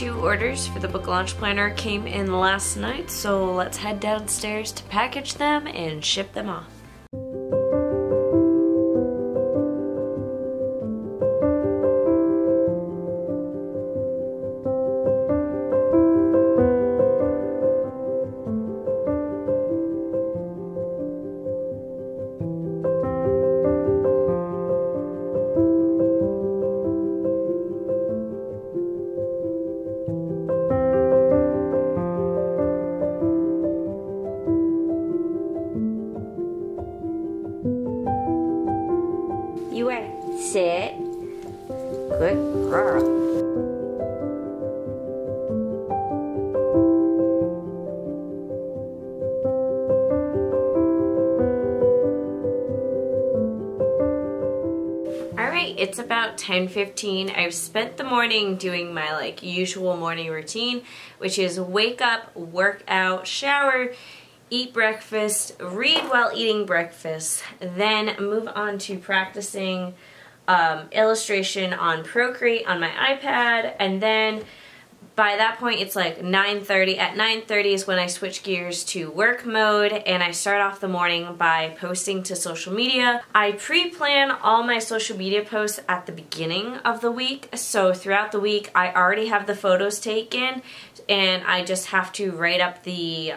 2 orders for the book launch planner came in last night, so let's head downstairs to package them and ship them off. You are. Sit. Good girl. Alright, it's about 10:15. I've spent the morning doing my usual morning routine, which is wake up, work out, shower, eat breakfast, read while eating breakfast, then move on to practicing illustration on Procreate on my iPad, and then by that point it's like 9:30. At 9:30 is when I switch gears to work mode, and I start off the morning by posting to social media. I pre-plan all my social media posts at the beginning of the week, so throughout the week I already have the photos taken, and I just have to write up the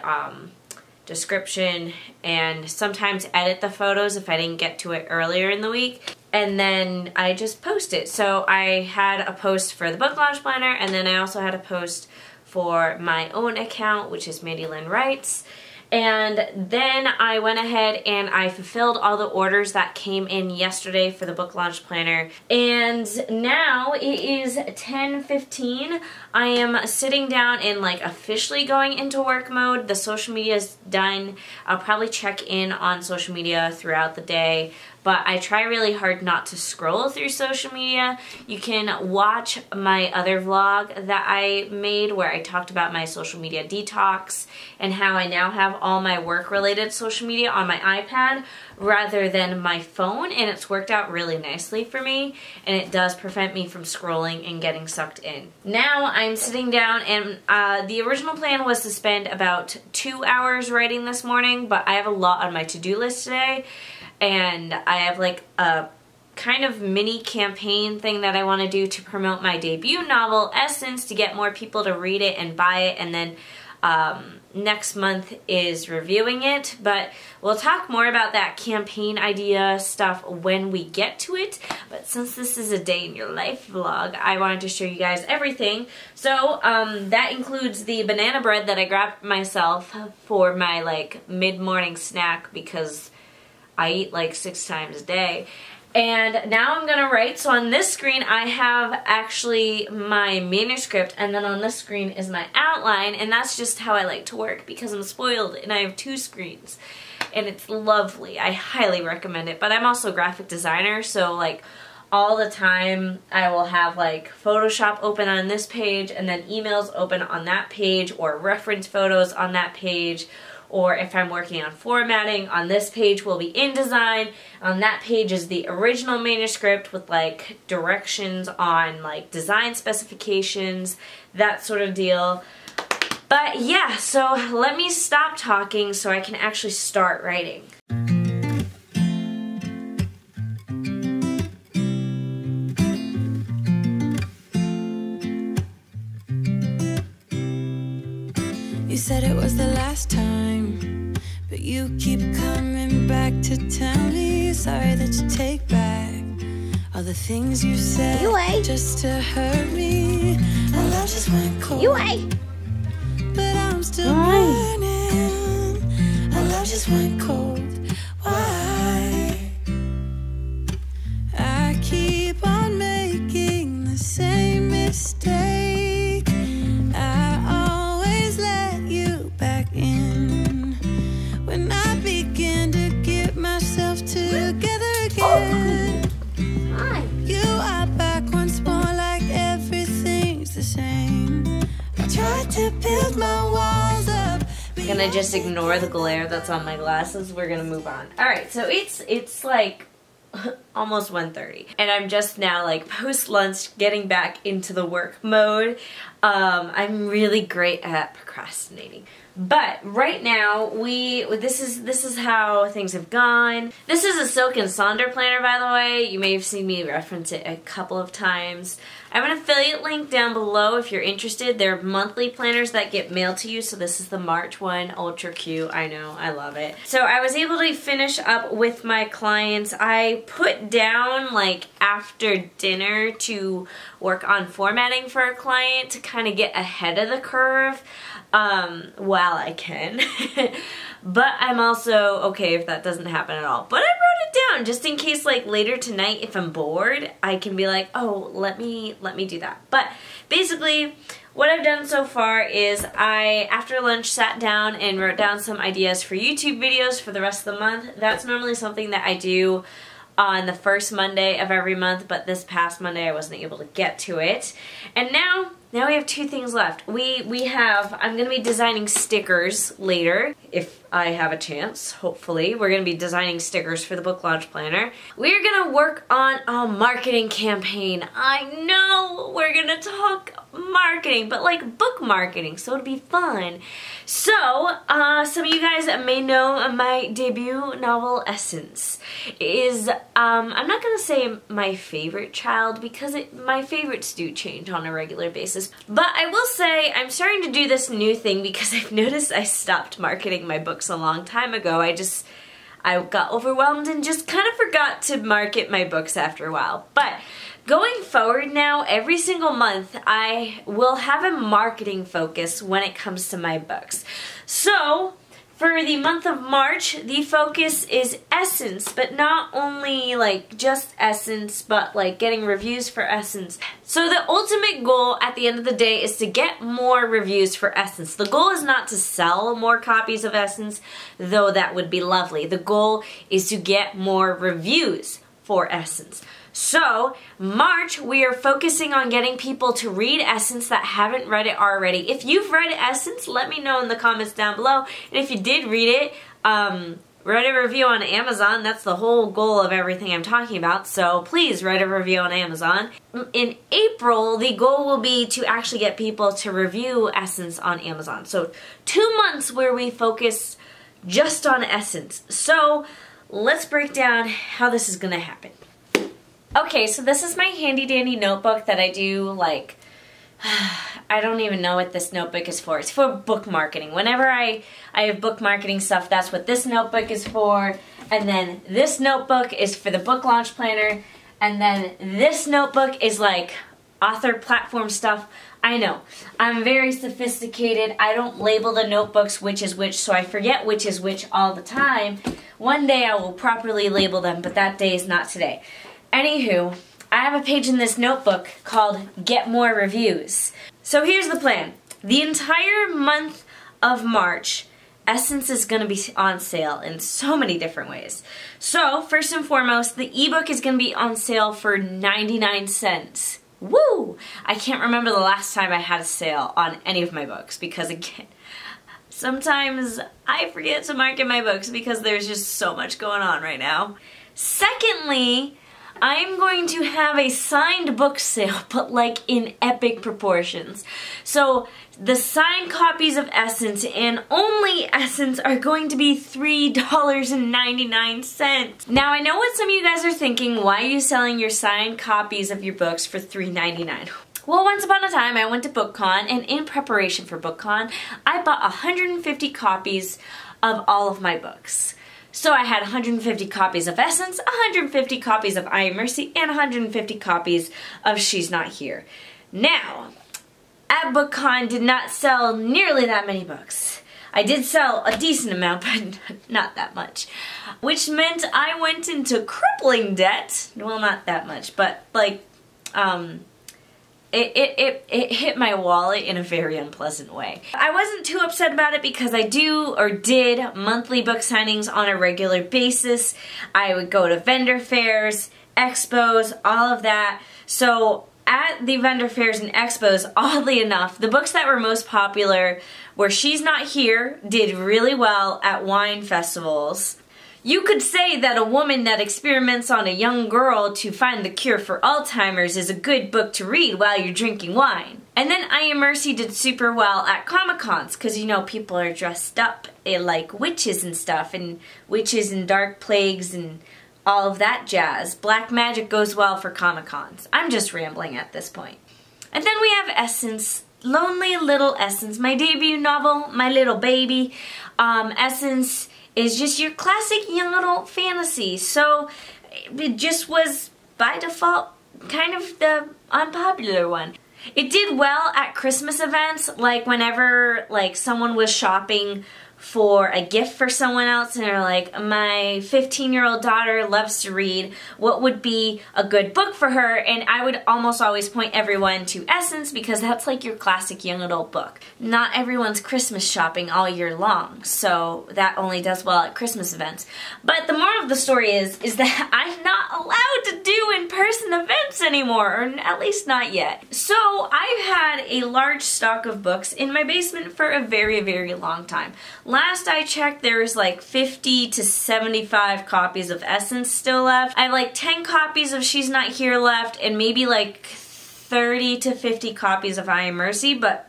description and sometimes edit the photos if I didn't get to it earlier in the week, and then I just post it. So I had a post for the book launch planner, and then I also had a post for my own account, which is Mandi Lynn Writes. And then I went ahead and I fulfilled all the orders that came in yesterday for the book launch planner. And now it is 10:15. I am sitting down and officially going into work mode. The social media is done. I'll probably check in on social media throughout the day, but I try really hard not to scroll through social media. You can watch my other vlog that I made where I talked about my social media detox and how I now have all my work-related social media on my iPad rather than my phone, and it's worked out really nicely for me, and it does prevent me from scrolling and getting sucked in. Now I'm sitting down, and the original plan was to spend about 2 hours writing this morning, but I have a lot on my to-do list today, and I have a kind of mini campaign thing that I want to do to promote my debut novel, Essence, to get more people to read it and buy it, and then next month is reviewing it, but we'll talk more about that campaign idea stuff when we get to it. But since this is a day in your life vlog, I wanted to show you guys everything. So that includes the banana bread that I grabbed myself for my mid-morning snack because I eat 6 times a day. And now I'm gonna write. So on this screen I have actually my manuscript, and then on this screen is my outline, and that's just how I like to work because I'm spoiled and I have 2 screens. And it's lovely. I highly recommend it. But I'm also a graphic designer, so all the time I will have Photoshop open on this page and then emails open on that page, or reference photos on that page. Or if I'm working on formatting, on this page will be InDesign. On that page is the original manuscript with directions on design specifications, that sort of deal. But yeah, so let me stop talking so I can actually start writing. You said it was the last time, but you keep coming back to tell me you're sorry that you take back all the things you said just to hurt me. Our love just went cold, but I'm still burning. Our love just went cold. Why? I keep on making the same mistake. When I begin to get myself together again, you are back once more, like everything's the same. I tried to build my walls up. I'm gonna just ignore the glare that's on my glasses. We're gonna move on. Alright, so it's almost 1:30, and I'm just now post lunch getting back into the work mode. I'm really great at procrastinating. But right now, this is how things have gone. This is a Silk and Sonder planner, by the way. You may have seen me reference it a couple of times. I have an affiliate link down below if you're interested. They're monthly planners that get mailed to you. So this is the March one, ultra cute. I know, I love it. So I was able to finish up with my clients. I put down like after dinner to work on formatting for a client to kind of get ahead of the curve. While I can. But I'm also okay if that doesn't happen at all. But I wrote it down just in case, like, later tonight if I'm bored, I can be like, oh, let me do that. But basically, what I've done so far is I, after lunch, sat down and wrote down some ideas for YouTube videos for the rest of the month. That's normally something that I do on the first Monday of every month, but this past Monday I wasn't able to get to it. And now we have two things left. I'm going to be designing stickers later, if I have a chance, hopefully. We're going to be designing stickers for the book launch planner. We're going to work on a marketing campaign. I know we're going to talk marketing, but like book marketing, so it'll be fun. So, some of you guys may know my debut novel, Essence, is, I'm not going to say my favorite child because my favorites do change on a regular basis. But I will say I'm starting to do this new thing because I've noticed I stopped marketing my books a long time ago. I got overwhelmed and just kind of forgot to market my books after a while. But going forward now, every single month, I will have a marketing focus when it comes to my books. So, for the month of March, the focus is Essence, but not only like just Essence, but like getting reviews for Essence. So the ultimate goal at the end of the day is to get more reviews for Essence. The goal is not to sell more copies of Essence, though that would be lovely. The goal is to get more reviews for Essence. So, March, we are focusing on getting people to read Essence that haven't read it already. If you've read Essence, let me know in the comments down below. And if you did read it, write a review on Amazon. That's the whole goal of everything I'm talking about. So please write a review on Amazon. In April, the goal will be to actually get people to review Essence on Amazon. So 2 months where we focus just on Essence. So let's break down how this is going to happen. Okay, so this is my handy dandy notebook that I do, like, I don't even know what this notebook is for. It's for book marketing. Whenever I have book marketing stuff, that's what this notebook is for. And then this notebook is for the book launch planner. And then this notebook is like author platform stuff. I know, I'm very sophisticated. I don't label the notebooks which is which, so I forget which is which all the time. One day I will properly label them, but that day is not today. Anywho, I have a page in this notebook called Get More Reviews. So here's the plan. The entire month of March, Essence is going to be on sale in so many different ways. So, first and foremost, the ebook is going to be on sale for 99 cents. Woo! I can't remember the last time I had a sale on any of my books because, again, sometimes I forget to market my books because there's just so much going on right now. Secondly, I'm going to have a signed book sale, but like in epic proportions. So the signed copies of Essence and only Essence are going to be $3.99. Now I know what some of you guys are thinking, why are you selling your signed copies of your books for $3.99? Well, once upon a time I went to BookCon, and in preparation for BookCon, I bought 150 copies of all of my books. So I had 150 copies of Essence, 150 copies of I Am Mercy, and 150 copies of She's Not Here. Now, at BookCon did not sell nearly that many books. I did sell a decent amount, but not that much. Which meant I went into crippling debt. Well, not that much, but like, it hit my wallet in a very unpleasant way. I wasn't too upset about it because I do or did monthly book signings on a regular basis. I would go to vendor fairs, expos, all of that. So at the vendor fairs and expos, oddly enough, the books that were most popular were She's Not Here, did really well at wine festivals. You could say that a woman that experiments on a young girl to find the cure for Alzheimer's is a good book to read while you're drinking wine. And then I Am Mercy did super well at Comic-Cons, because you know, people are dressed up like witches and stuff, and witches and dark plagues and all of that jazz. Black magic goes well for Comic-Cons. I'm just rambling at this point. And then we have Essence, Lonely Little Essence, my debut novel, my little baby. Essence is just your classic young adult fantasy, so it just was by default kind of the unpopular one. It did well at Christmas events, like whenever like someone was shopping for a gift for someone else and they're like, my 15-year-old daughter loves to read, what would be a good book for her? And I would almost always point everyone to Essence, because that's like your classic young adult book. Not everyone's Christmas shopping all year long, so that only does well at Christmas events. But the moral of the story is that I'm not allowed to do in-person events anymore, or at least not yet. So I've had a large stock of books in my basement for a very, very long time. Last I checked, there was like 50 to 75 copies of Essence still left. I have like 10 copies of She's Not Here left, and maybe like 30 to 50 copies of I Am Mercy, but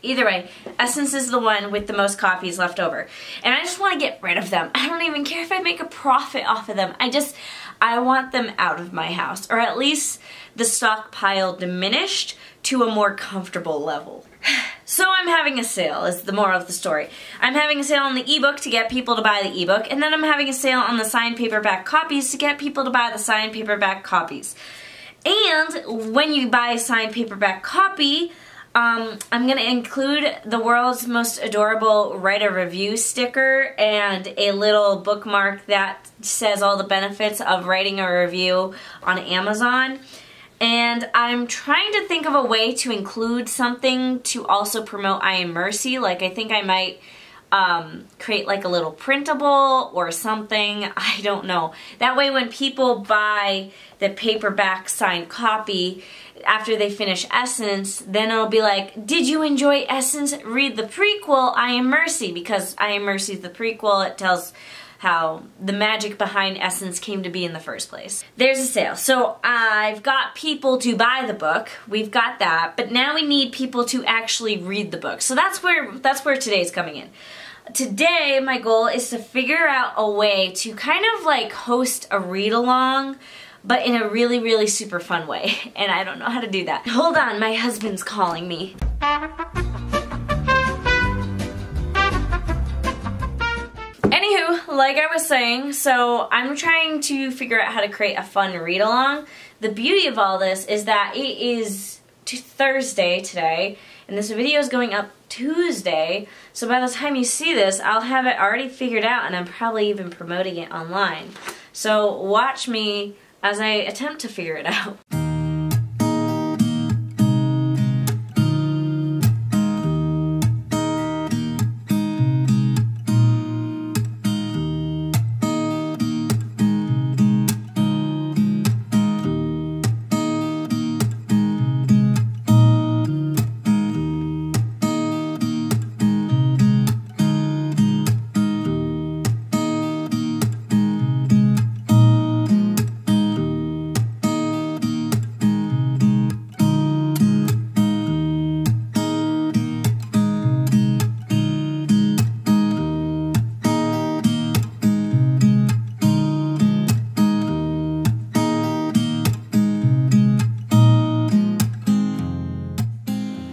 either way, Essence is the one with the most copies left over. And I just want to get rid of them. I don't even care if I make a profit off of them. I want them out of my house, or at least the stockpile diminished to a more comfortable level. So I'm having a sale, is the moral of the story. I'm having a sale on the ebook to get people to buy the ebook, and then I'm having a sale on the signed paperback copies to get people to buy the signed paperback copies. And when you buy a signed paperback copy, I'm going to include the world's most adorable write a review sticker and a little bookmark that says all the benefits of writing a review on Amazon. And I'm trying to think of a way to include something to also promote I Am Mercy. Like, I think I might create like a little printable or something. I don't know. That way when people buy the paperback signed copy after they finish Essence, then it'll be like, did you enjoy Essence? Read the prequel, I Am Mercy, because I Am Mercy is the prequel. It tells how the magic behind Essence came to be in the first place. There's a sale. So I've got people to buy the book. We've got that. But now we need people to actually read the book. So that's where today's coming in. Today, my goal is to figure out a way to kind of like host a read-along, but in a really, really super fun way. And I don't know how to do that. Hold on, my husband's calling me. Anywho, like I was saying, so I'm trying to figure out how to create a fun read-along. The beauty of all this is that it is Thursday today, and this video is going up Tuesday, so by the time you see this, I'll have it already figured out, and I'm probably even promoting it online. So watch me as I attempt to figure it out.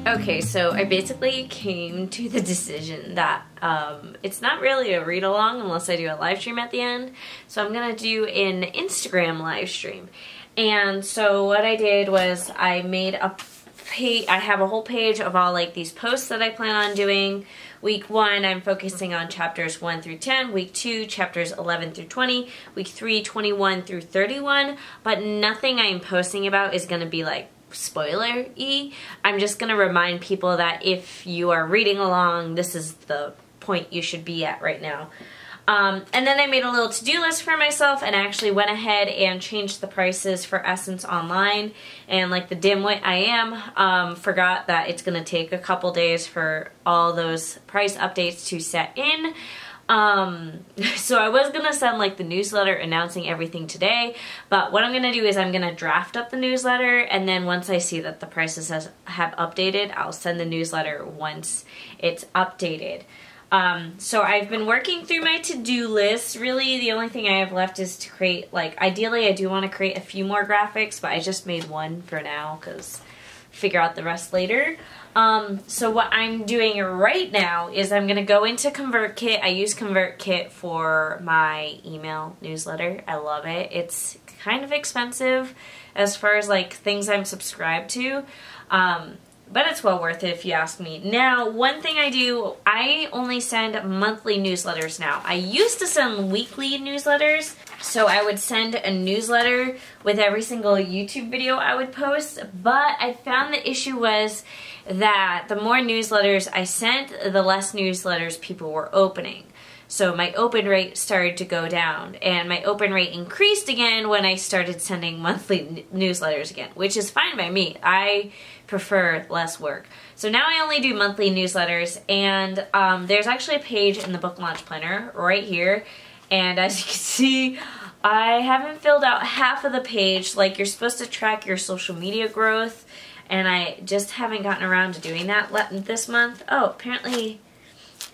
Okay, so I basically came to the decision that it's not really a read-along unless I do a live stream at the end. So I'm going to do an Instagram live stream. And so what I did was I made a page. I have a whole page of all like these posts that I plan on doing. Week 1, I'm focusing on chapters 1 through 10. Week 2, chapters 11 through 20. Week 3, 21 through 31. But nothing I'm posting about is going to be like spoiler-y. I'm just going to remind people that if you are reading along, this is the point you should be at right now. And then I made a little to-do list for myself and actually went ahead and changed the prices for Essence online. And like the dimwit I am, forgot that it's going to take a couple days for all those price updates to set in. So I was gonna send like the newsletter announcing everything today, but what I'm gonna do is I'm gonna draft up the newsletter, and then once I see that the prices have updated, I'll send the newsletter once it's updated. So I've been working through my to-do list. Really, the only thing I have left is to create, like, ideally I do want to create a few more graphics, but I just made one for now because figure out the rest later. So what I'm doing right now is I'm going to go into ConvertKit. I use ConvertKit for my email newsletter. I love it. It's kind of expensive as far as like things I'm subscribed to. But it's well worth it if you ask me. Now, one thing I do, I only send monthly newsletters now. I used to send weekly newsletters, so I would send a newsletter with every single YouTube video I would post, but I found the issue was that the more newsletters I sent, the less newsletters people were opening. So my open rate started to go down, and my open rate increased again when I started sending monthly newsletters again, which is fine by me. I prefer less work. So now I only do monthly newsletters, and there's actually a page in the book launch planner right here, and as you can see, I haven't filled out half of the page. Like, you're supposed to track your social media growth, and I just haven't gotten around to doing that this month. Oh, apparently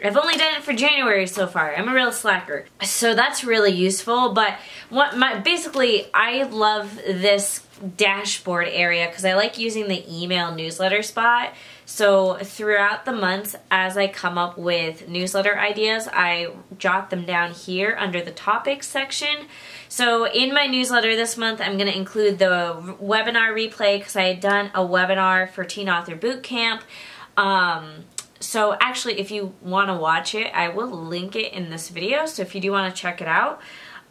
I've only done it for January so far. I'm a real slacker. So that's really useful, but basically I love this dashboard area because I like using the email newsletter spot. So throughout the months, as I come up with newsletter ideas, I jot them down here under the topics section. So in my newsletter this month, I'm going to include the webinar replay because I had done a webinar for Teen Author Bootcamp. So actually, if you want to watch it, I will link it in this video, so if you do want to check it out.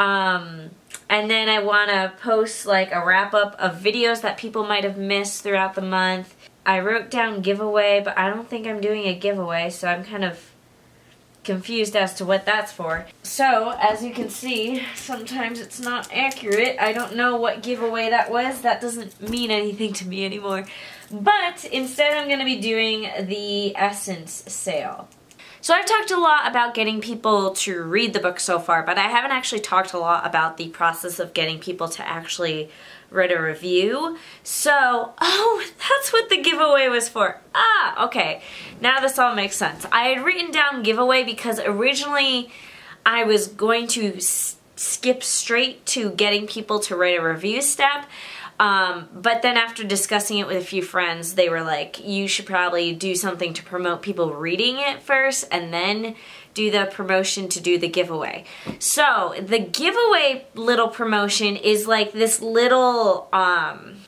And then I want to post like a wrap-up of videos that people might have missed throughout the month. I wrote down giveaway, but I don't think I'm doing a giveaway, so I'm kind of confused as to what that's for. So, as you can see, sometimes it's not accurate. I don't know what giveaway that was. That doesn't mean anything to me anymore. But instead I'm going to be doing the Essence sale. So I've talked a lot about getting people to read the book so far, but I haven't actually talked a lot about the process of getting people to actually write a review. So, oh, that's what the giveaway was for. Ah, okay. Now this all makes sense. I had written down giveaway because originally I was going to skip straight to getting people to write a review step. But then after discussing it with a few friends, they were like, you should probably do something to promote people reading it first and then do the promotion to do the giveaway. So the giveaway little promotion is like this little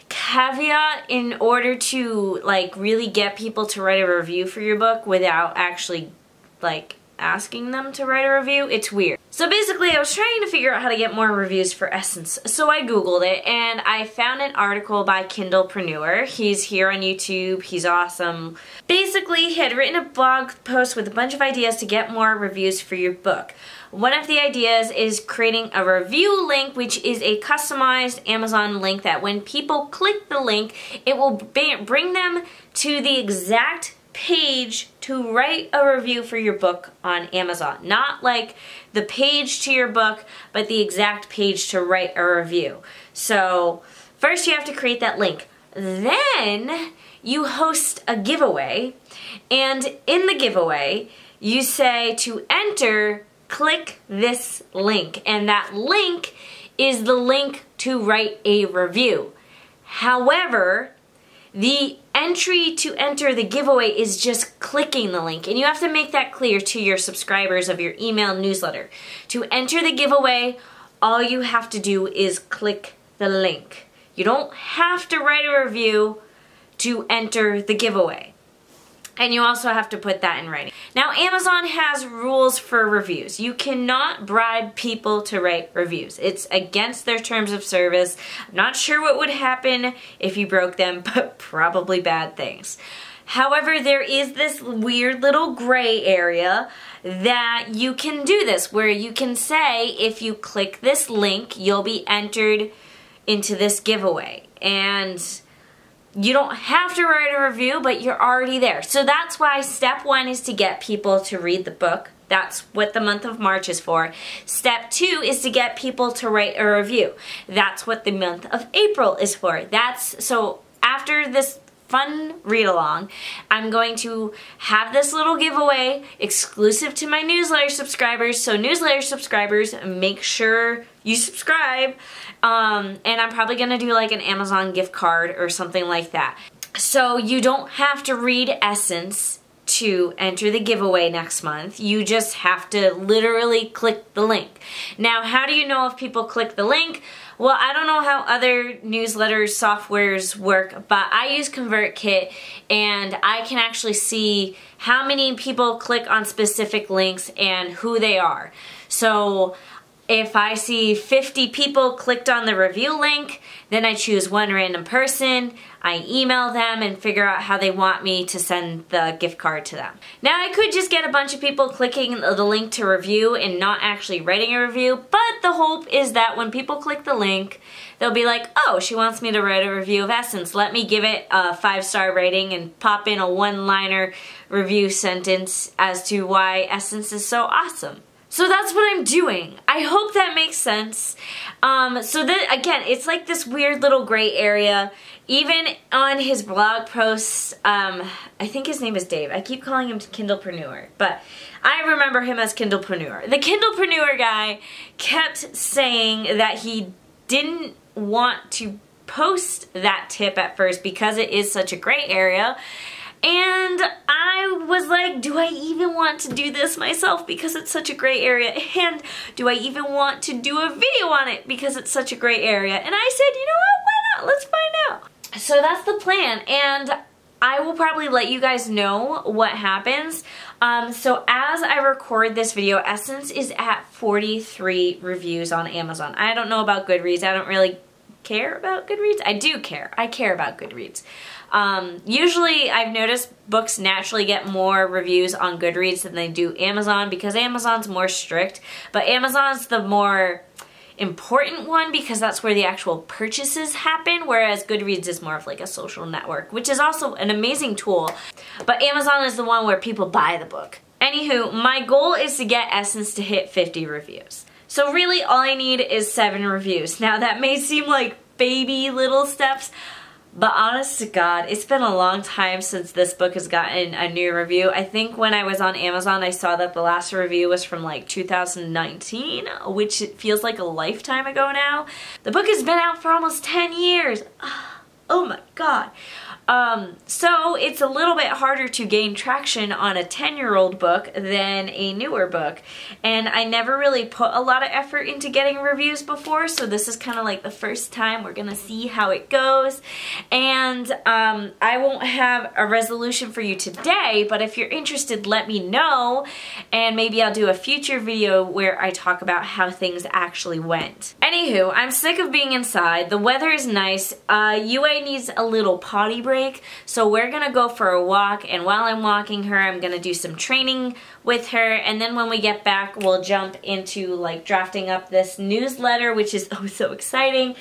caveat in order to like really get people to write a review for your book without actually like asking them to write a review. It's weird. So basically I was trying to figure out how to get more reviews for Essence. So I googled it and I found an article by Kindlepreneur. He's here on YouTube. He's awesome. Basically he had written a blog post with a bunch of ideas to get more reviews for your book. One of the ideas is creating a review link, which is a customized Amazon link that when people click the link, it will bring them to the exact page to write a review for your book on Amazon. Not like the page to your book, but the exact page to write a review. So first you have to create that link. Then you host a giveaway, and in the giveaway you say to enter, click this link, and that link is the link to write a review. However, the entry to enter the giveaway is just clicking the link, and you have to make that clear to your subscribers of your email newsletter. To enter the giveaway, all you have to do is click the link. You don't have to write a review to enter the giveaway. And you also have to put that in writing. Now, Amazon has rules for reviews. You cannot bribe people to write reviews. It's against their terms of service. I'm not sure what would happen if you broke them, but probably bad things. However, there is this weird little gray area that you can do this, where you can say, if you click this link, you'll be entered into this giveaway. And you don't have to write a review, but you're already there. So that's why step one is to get people to read the book That's what the month of March is for. Step 2 is to get people to write a review. That's what the month of April is for. So after this fun read-along, I'm going to have this little giveaway exclusive to my newsletter subscribers. So newsletter subscribers, make sure you subscribe. And I'm probably going to do like an Amazon gift card or something like that. So you don't have to read Essence to enter the giveaway next month. You just have to literally click the link. Now, how do you know if people click the link? Well, I don't know how other newsletter softwares work, but I use ConvertKit and I can actually see how many people click on specific links and who they are. So if I see 50 people clicked on the review link, then I choose one random person, I email them and figure out how they want me to send the gift card to them. Now I could just get a bunch of people clicking the link to review and not actually writing a review, but the hope is that when people click the link, they'll be like, oh, she wants me to write a review of Essence. Let me give it a 5-star rating and pop in a one-liner review sentence as to why Essence is so awesome. So that's what I'm doing. I hope that makes sense. So that, again, it's like this weird little gray area. Even on his blog posts, I think his name is Dave. I keep calling him Kindlepreneur, but I remember him as Kindlepreneur. The Kindlepreneur guy kept saying that he didn't want to post that tip at first because it is such a gray area. And I was like, do I even want to do this myself because it's such a gray area? And do I even want to do a video on it because it's such a gray area? And I said, you know what, why not? Let's find out. So that's the plan. And I will probably let you guys know what happens. So as I record this video, Essence is at 43 reviews on Amazon. I don't know about Goodreads. I don't really care about Goodreads. I do care. I care about Goodreads. Usually I've noticed books naturally get more reviews on Goodreads than they do Amazon because Amazon's more strict, but Amazon's the more important one because that's where the actual purchases happen, whereas Goodreads is more of like a social network, which is also an amazing tool, but Amazon is the one where people buy the book. Anywho, my goal is to get Essence to hit 50 reviews. So really all I need is 7 reviews. Now that may seem like baby little steps, but honest to God, it's been a long time since this book has gotten a new review. I think when I was on Amazon, I saw that the last review was from like 2019, which feels like a lifetime ago now. The book has been out for almost 10 years. Oh my God. So it's a little bit harder to gain traction on a 10-year-old book than a newer book. And I never really put a lot of effort into getting reviews before, so this is kind of like the first time. We're gonna see how it goes. And I won't have a resolution for you today, but if you're interested, let me know. And maybe I'll do a future video where I talk about how things actually went. Anywho, I'm sick of being inside. The weather is nice. UA needs a little potty break. So we're gonna go for a walk, and while I'm walking her, I'm gonna do some training with her, and then when we get back, we'll jump into like drafting up this newsletter, which is oh so exciting,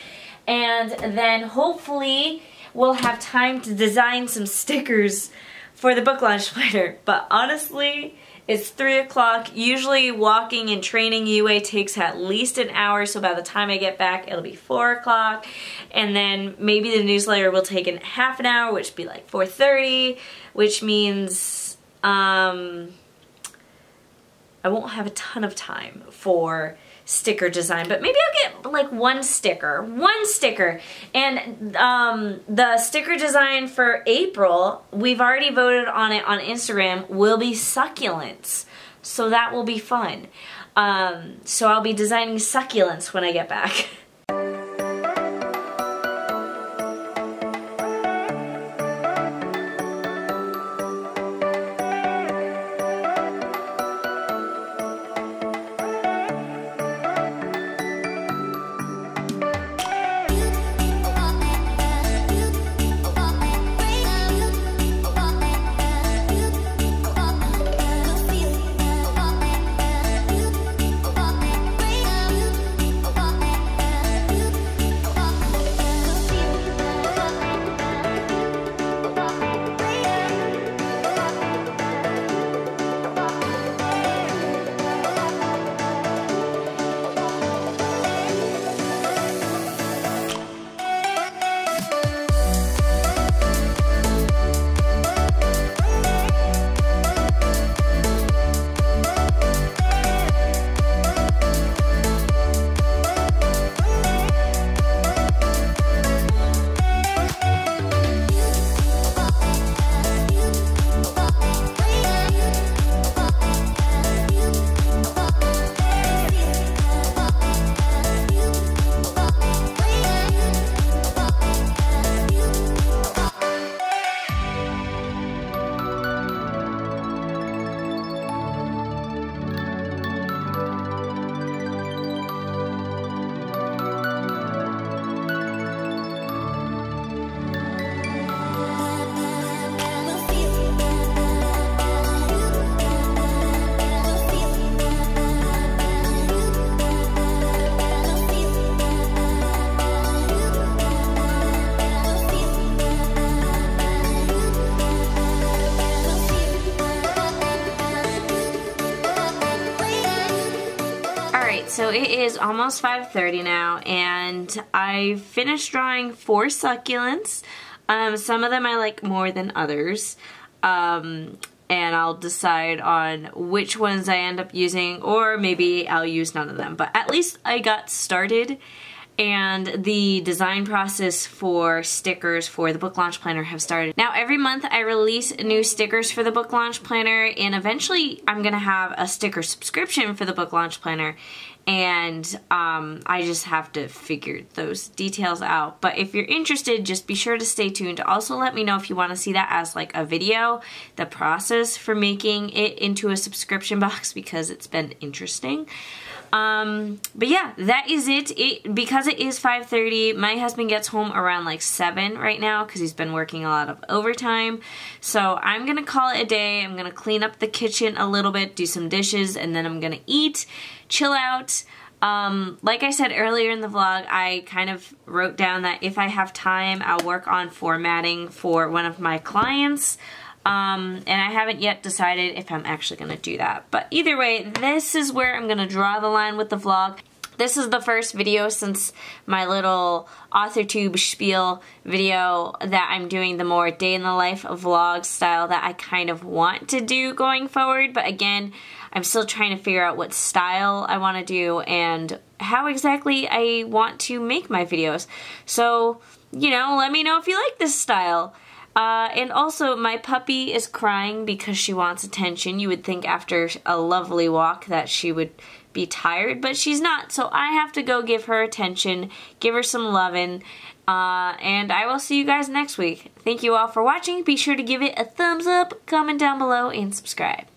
and then hopefully we'll have time to design some stickers for the book launch later. But honestly, it's 3 o'clock. Usually walking and training UA takes at least an hour, so by the time I get back, it'll be 4 o'clock. And then maybe the newsletter will take half an hour, which would be like 4:30, which means I won't have a ton of time for sticker design, but maybe I'll get like one sticker. And the sticker design for April, we've already voted on it on Instagram, will be succulents. So that will be fun. So I'll be designing succulents when I get back. So it is almost 5:30 now, and I finished drawing 4 succulents. Some of them I like more than others, and I'll decide on which ones I end up using, or maybe I'll use none of them. But at least I got started, and the design process for stickers for the book launch planner have started. Now every month I release new stickers for the book launch planner, and eventually I'm gonna have a sticker subscription for the book launch planner, and I just have to figure those details out. But if you're interested, just be sure to stay tuned. Also let me know if you want to see that as like a video, the process for making it into a subscription box, because it's been interesting. But yeah, that is it. Because it is 5:30, my husband gets home around like 7 right now because he's been working a lot of overtime. So I'm gonna call it a day. I'm gonna clean up the kitchen a little bit, do some dishes, and then I'm gonna eat, chill out. Like I said earlier in the vlog, I kind of wrote down that if I have time, I'll work on formatting for one of my clients. And I haven't yet decided if I'm actually going to do that. But either way, this is where I'm going to draw the line with the vlog. This is the first video since my little AuthorTube spiel video that I'm doing the more day in the life vlog style that I kind of want to do going forward. But again, I'm still trying to figure out what style I want to do and how exactly I want to make my videos. So, you know, let me know if you like this style. And also, my puppy is crying because she wants attention. You would think after a lovely walk that she would be tired, but she's not. So I have to go give her attention, give her some loving, and I will see you guys next week. Thank you all for watching. Be sure to give it a thumbs up, comment down below, and subscribe.